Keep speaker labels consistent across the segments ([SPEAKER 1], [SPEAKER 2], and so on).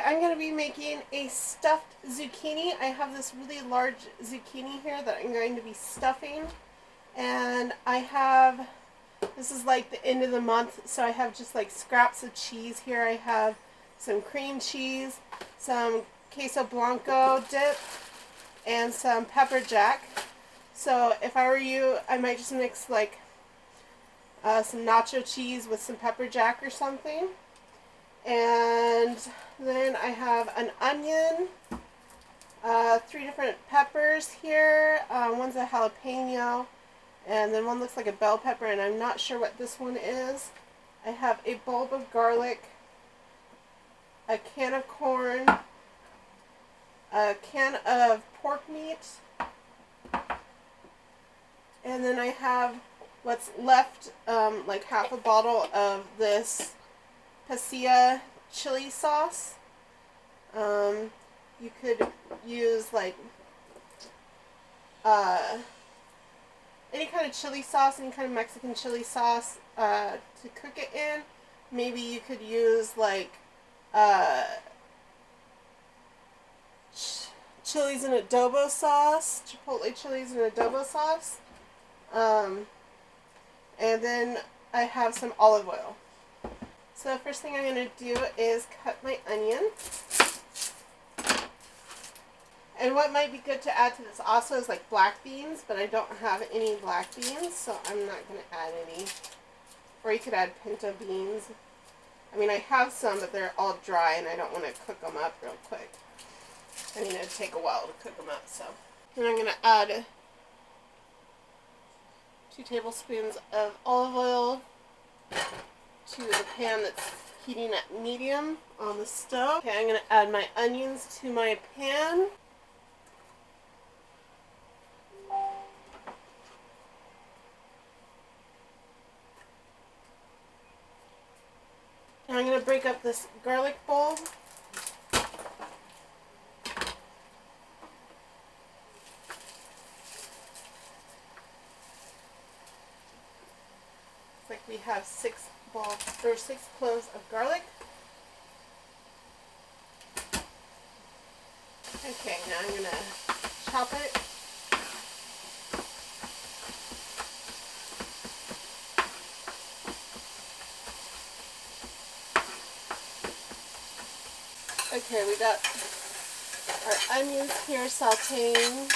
[SPEAKER 1] I'm going to be making a stuffed zucchini. I have this really large zucchini here that I'm going to be stuffing. And I have, this is like the end of the month, so I have just like scraps of cheese here. I have some cream cheese, some queso blanco dip, and some pepper jack. So if I were you, I might just mix like some nacho cheese with some pepper jack or something. And then I have an onion, 3 different peppers here. One's a jalapeno, and then one looks like a bell pepper, and I'm not sure what this one is. I have a bulb of garlic, a can of corn, a can of pork meat, and then I have what's left, like half a bottle of this pasilla chili sauce. You could use like any kind of chili sauce, any kind of Mexican chili sauce to cook it in. Maybe you could use like chilies and adobo sauce, chipotle chilies and adobo sauce. And then I have some olive oil. So the first thing I'm going to do is cut my onion. And what might be good to add to this also is like black beans, but I don't have any black beans, so I'm not going to add any. Or you could add pinto beans. I mean, I have some, but they're all dry and I don't want to cook them up real quick. I mean, it'd take a while to cook them up, so. Then I'm going to add 2 tablespoons of olive oil to the pan that's heating at medium on the stove. Okay, I'm going to add my onions to my pan. Now I'm going to break up this garlic bulb. Looks like we have 6 cloves of garlic. Okay, now I'm going to chop it. Okay, we got our onions here sauteing.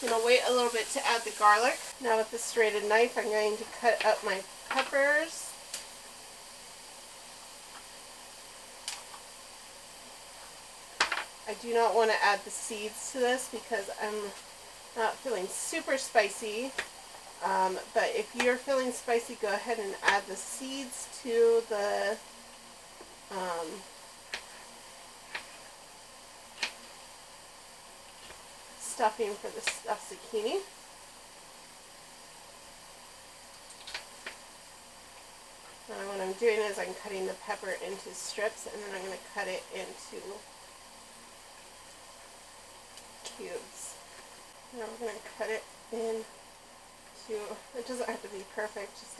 [SPEAKER 1] I'm going to wait a little bit to add the garlic. Now with the serrated knife, I'm going to cut up my peppers. I do not want to add the seeds to this because I'm not feeling super spicy. But if you're feeling spicy, go ahead and add the seeds to the stuffing for the stuffed zucchini. And what I'm doing is I'm cutting the pepper into strips, and then I'm going to cut it into cubes. Now we're going to cut it into, it doesn't have to be perfect, just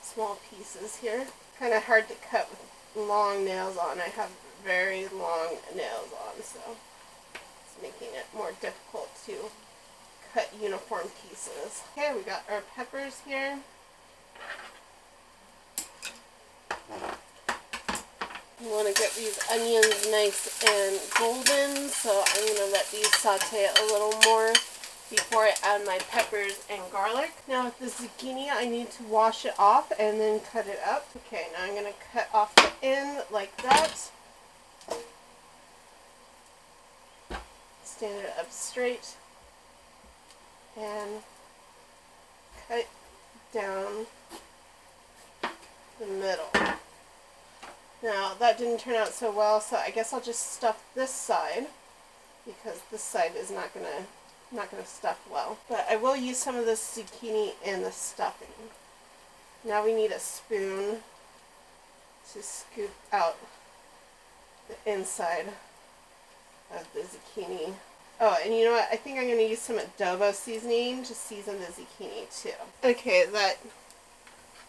[SPEAKER 1] small pieces here. Kind of hard to cut with long nails on. I have very long nails on, so it's making it more difficult to cut uniform pieces. Okay, we got our peppers here. You want to get these onions nice and golden, so I'm going to let these saute a little more before I add my peppers and garlic. Now with the zucchini, I need to wash it off and then cut it up. Okay, now I'm going to cut off the end like that. Stand it up straight and cut down the middle. Now that didn't turn out so well, so I guess I'll just stuff this side because this side is not gonna stuff well. But I will use some of this zucchini in the stuffing. Now we need a spoon to scoop out the inside of the zucchini. Oh, and you know what? I think I'm going to use some adobo seasoning to season the zucchini too. Okay,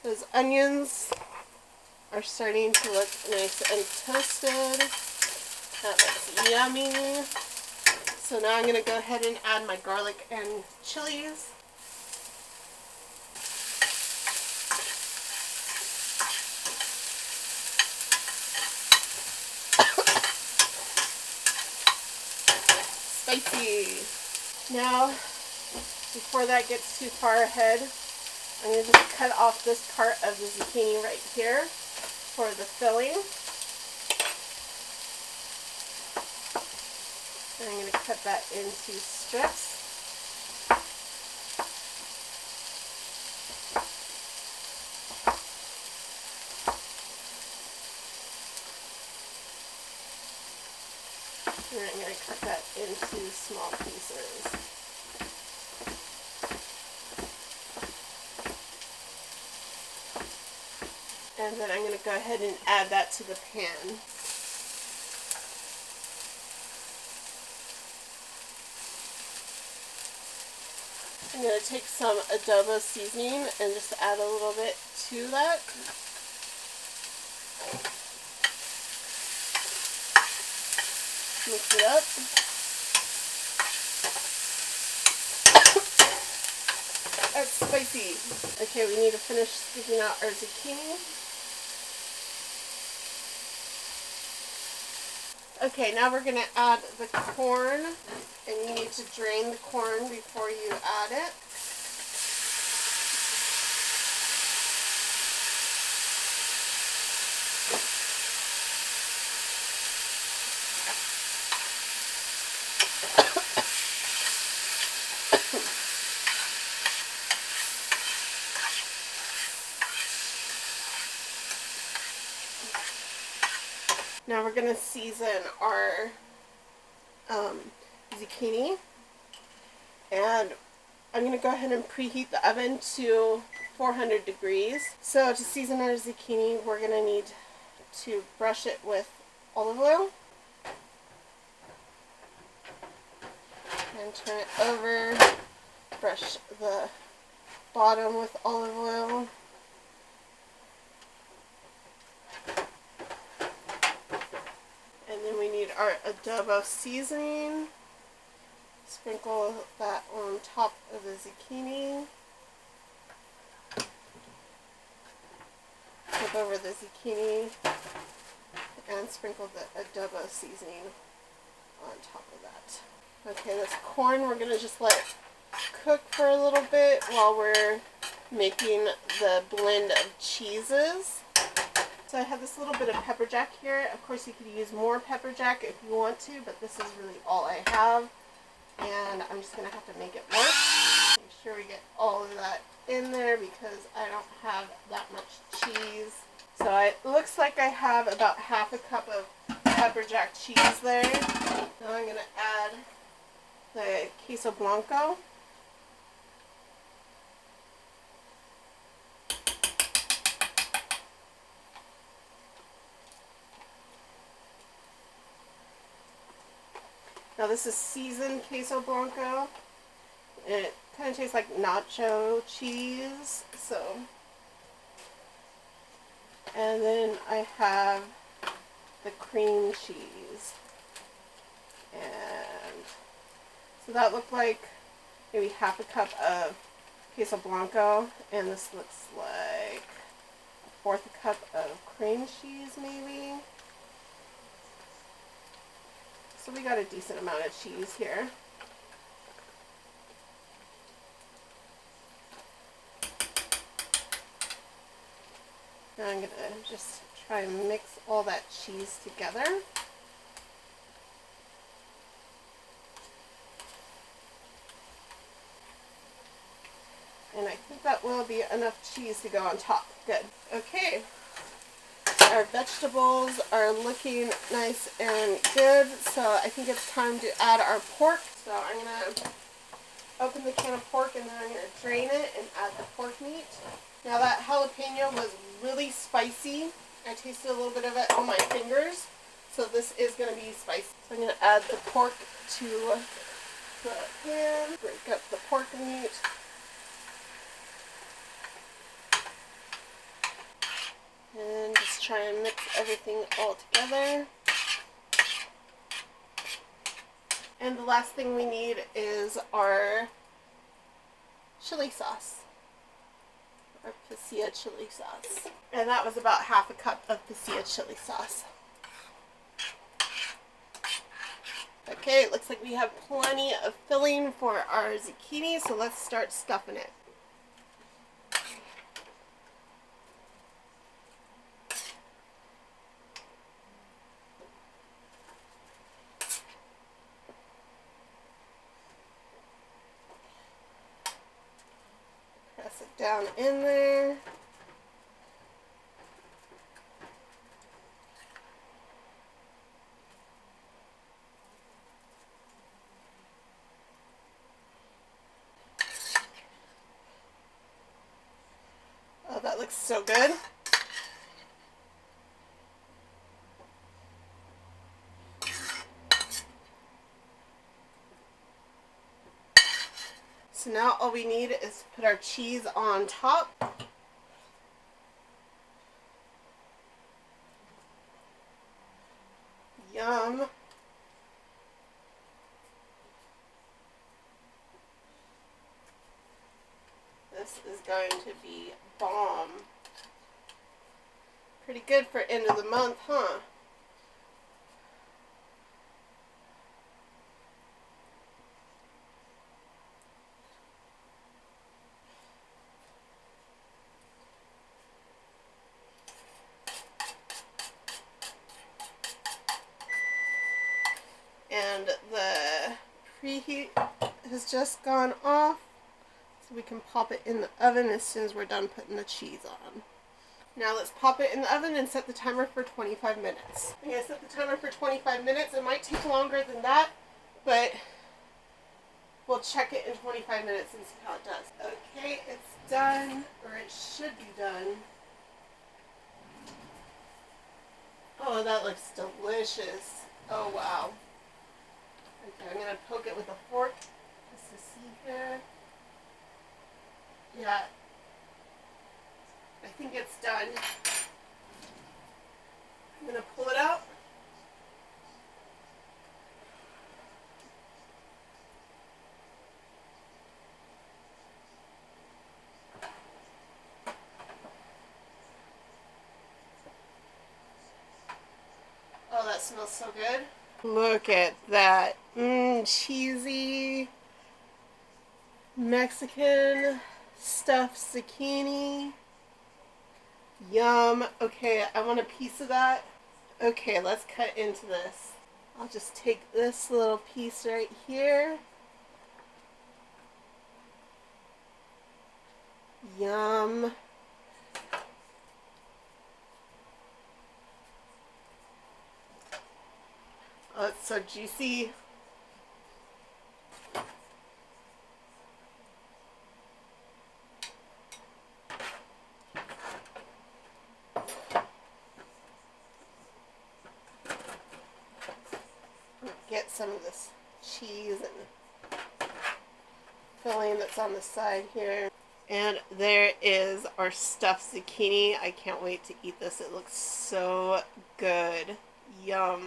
[SPEAKER 1] those onions are starting to look nice and toasted. That looks yummy. So now I'm going to go ahead and add my garlic and chilies. Spicy. Now, before that gets too far ahead, I'm going to just cut off this part of the zucchini right here for the filling. And I'm going to cut that into strips. And I'm going to cut that into small pieces. And then I'm going to go ahead and add that to the pan. I'm going to take some adobo seasoning and just add a little bit to that. Mix it up. That's spicy. Okay, we need to finish scooping out our zucchini. Okay, now we're going to add the corn, and you need to drain the corn before you add it. Now we're going to season our zucchini, and I'm going to go ahead and preheat the oven to 400 degrees. So to season our zucchini, we're going to need to brush it with olive oil and turn it over, brush the bottom with olive oil. And then we need our adobo seasoning. Sprinkle that on top of the zucchini. Flip over the zucchini and sprinkle the adobo seasoning on top of that. Okay, this corn we're going to just let it cook for a little bit while we're making the blend of cheeses. So I have this little bit of pepper jack here. Of course you could use more pepper jack if you want to, but this is really all I have. And I'm just going to have to make it work. Make sure we get all of that in there because I don't have that much cheese. So it looks like I have about half a cup of pepper jack cheese there. Now I'm going to add the queso blanco. Now this is seasoned queso blanco. It kind of tastes like nacho cheese. And then I have the cream cheese. And so that looked like maybe half a cup of queso blanco. And this looks like a fourth cup of cream cheese maybe. So we got a decent amount of cheese here. Now I'm going to just try and mix all that cheese together. And I think that will be enough cheese to go on top. Good. Okay. Our vegetables are looking nice and good, so I think it's time to add our pork. So I'm going to open the can of pork and then I'm going to drain it and add the pork meat. Now that jalapeno was really spicy. I tasted a little bit of it on my fingers, So this is going to be spicy. So I'm going to add the pork to the pan, break up the pork meat. And just try and mix everything all together. And the last thing we need is our chili sauce. Our pasilla chili sauce. And that was about half a cup of pasilla chili sauce. Okay, it looks like we have plenty of filling for our zucchini, so let's start stuffing it. Press it down in there. Oh, that looks so good. So now all we need is to put our cheese on top. Yum. This is going to be bomb. Pretty good for end of the month, huh? And the preheat has just gone off, so we can pop it in the oven as soon as we're done putting the cheese on. Now let's pop it in the oven and set the timer for 25 minutes. I'm going to set the timer for 25 minutes. It might take longer than that, but we'll check it in 25 minutes and see how it does. Okay, it's done, or it should be done. Oh, that looks delicious. Oh, wow. Okay, I'm going to poke it with a fork just to see here. Yeah, I think it's done. I'm going to pull it out. Oh, that smells so good. Look at that. Cheesy Mexican stuffed zucchini. Yum. Okay, I want a piece of that. Okay, let's cut into this. I'll just take this little piece right here. Yum. Oh, it's so juicy. Get some of this cheese and filling that's on the side here. And there is our stuffed zucchini. I can't wait to eat this. It looks so good. Yum.